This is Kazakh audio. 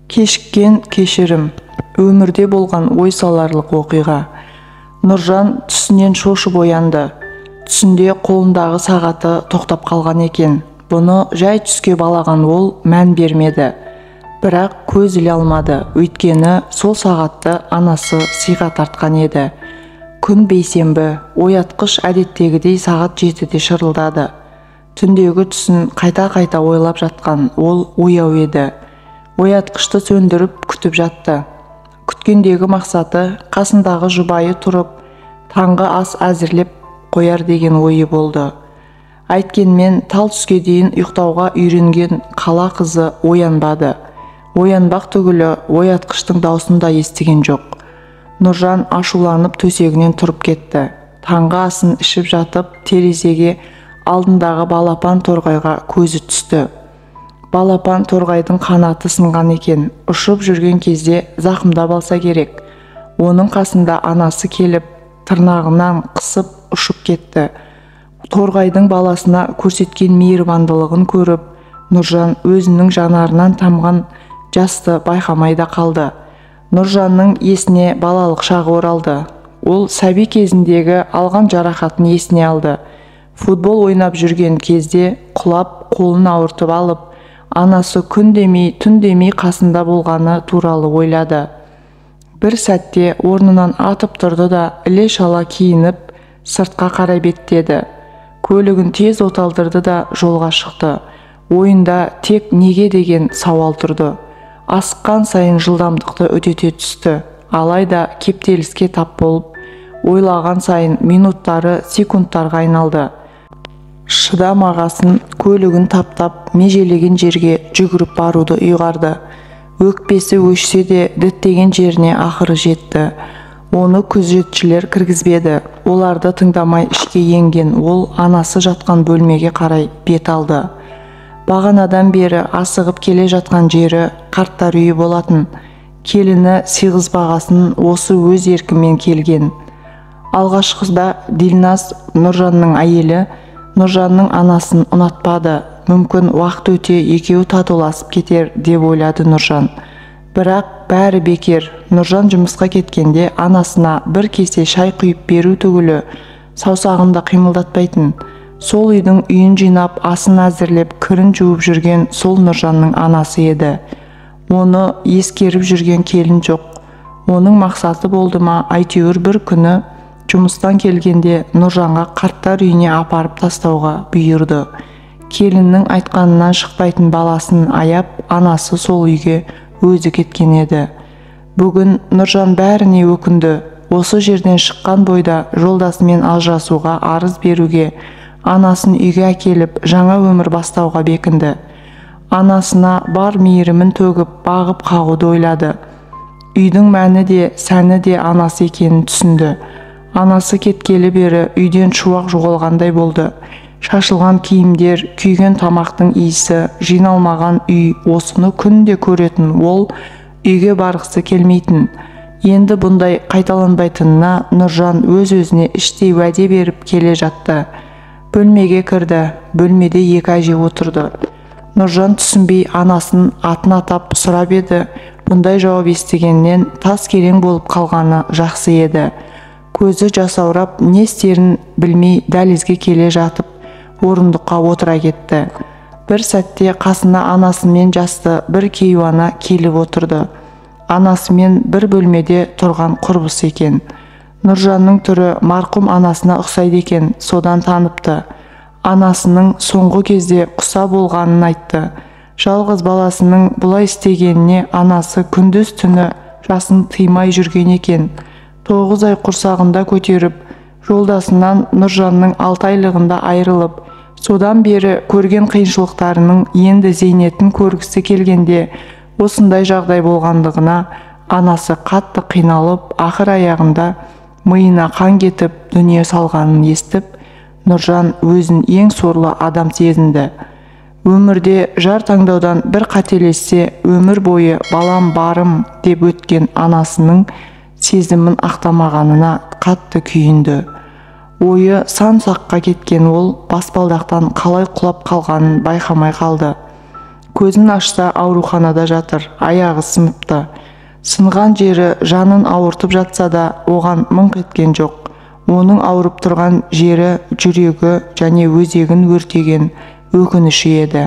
Кешіккен кешірім, өмірде болған ой саларлық оқиға. Нұржан түсінен шошып оянды. Түсінде қолындағы сағаты тоқтап қалған екен. Бұны жай түске балаған ол мән бермеді. Бірақ көз іле алмады, өйткені сол сағатты анасы сыйға тартқан еді. Күн бейсенбі, оятқыш әдеттегідей сағат 7-де шырылдады. Түндегі түсін қайта-қайта ойлап жатқан ол ояу еді. Оятқышты сөндіріп күтіп жатты. Күткендегі мақсаты қасындағы жұбайы тұрып, таңғы ас әзірлеп қояр деген ойы болды. Әйткенмен тал түске дейін ұйықтауға үйренген қала қызы оянбады. Оянбақ түгілі оятқыштың даусын да естіген жоқ. Нұржан ашуланып төсегінен тұрып кетті. Таңғы асын ішіп жатып, терезеге алдындағы балапан торғайға көзі түсті. Балапан торғайдың қанаты сынған екен. Ұшып жүрген кезде зақымдап алса керек. Оның қасында анасы келіп, тырнағынан қысып ұшып кетті. Торғайдың баласына көрсеткен мейірбандылығын көріп, Нұржан өзінің жанарынан тамған жасты байқамай да қалды. Нұржанның есіне балалық шағы оралды. Ол сәби кезіндегі алған жарақатын есіне алды. Футбол ойнап жүрген кезде құлап, қолын ауыртып алып, анасы күн демей, түн демей қасында болғаны туралы ойлады. Бір сәтте орнынан атып тұрды да, іле-шала киініп, сыртқа қарай беттеді. Көлігін тез оталдырды да жолға шықты. Ойында тек неге деген сауал тұрды. Асыққан сайын жылдамдықты үдете түсті. Алайда кептеліске тап болып, ойлаған сайын минуттары секундтарға айналды. Шыдамағасын көлігін таптап, межелеген жерге жүгіріп баруды ұйғарды. Өкпесі өшсе де діттеген жеріне ақыры жетті. Оны күзетшілер кіргізбеді. Оларды тыңдамай ішке енген ол анасы жатқан бөлмеге қарай бет алды. Бағанадан бері асығып келе жатқан жері қарттар үйі болатын. Келіні сыйғызбағасын осы өз еркімен келген. Алғашқыда Дилназ, Нұржанның әйелі, Нұржанның анасын ұнатпады. Мүмкін уақыт өте екеуі татуласып кетер деп ойлады Нұржан. Бірақ бәрі бекер. Нұржан жұмысқа кеткенде анасына бір кесе шай құйып беру түгілі саусағында қимылдатпайтын. Сол үйдің үйін жинап, асын әзірлеп, кірін жуып жүрген сол Нұржанның анасы еді. Оны ескеріп жүрген келін жоқ. Оның мақсаты болды ма, әйтеуір бір күні жұмыстан келгенде Нұржанға қарттар үйіне апарып тастауға бұйырды. Келіннің айтқанынан шықпайтын баласын аяп, анасы сол үйге өзі кеткен еді. Бүгін Нұржан бәріне өкінді. Осы жерден шыққан бойда жолдасымен ажырасуға арыз беруге, анасын үйге әкеліп, жаңа өмір бастауға бекінді. Анасына бар мейірімін төгіп, бағып қағуды ойлады. Үйдің мәні де, сәні де анасы екенін түсінді. Анасы кеткелі бері үйден шуақ жоғалғандай болды. Шашылған киімдер, күйген тамақтың иісі, жиналмаған үй, осыны күнде көретін ол үйге барғысы келмейтін. Енді бұндай қайталанбайтынына Нұржан өз-өзіне іштей уәде беріп келе жатты. Бөлмеге кірді. Бөлмеде екі әже отырды. Нұржан түсінбей анасын атын атап сұрап еді. Бұндай жауап естігеннен тас керең болып қалғаны жақсы еді. Көзі жасаурап, не істерін білмей дәлізге келе жатып, орындыққа отыра кетті. Бір сәтте қасына анасымен жасты бір кейуана келіп отырды. Анасымен бір бөлмеде тұрған құрбысы екен. Нұржанның түрі марқұм анасына ұқсайды екен, содан таныпты. Анасының соңғы кезде құса болғанын айтты. Жалғыз баласының бұлай істегеніне анасы күндіз түні жасын тыймай жүрген екен. 9 ай құрсағында көтеріп, жолдасынан Нұржанның 6 айлығында айырылып, содан бері көрген қиыншылықтарының енді зейнетін көргісі келгенде осындай жағдай болғандығына анасы қатты қиналып, ақыр аяғында миына қан кетіп, дүние салғанын естіп, Нұржан өзін ең сорлы адам сезінді. Өмірде жар таңдаудан бір қателессе, өмір бойы балам барым деп өткен анасының сезімін ақтамағанына қатты күйінді. Ойы сан саққа кеткен ол баспалдақтан қалай құлап қалғанын байқамай қалды. Көзін ашса ауруханада жатыр, аяғы сыныпты. Сынған жері жанын ауыртып жатса да, оған мыңқ еткен жоқ. Оның ауырып тұрған жері жүрегі және өзегін өртеген өкініші еді.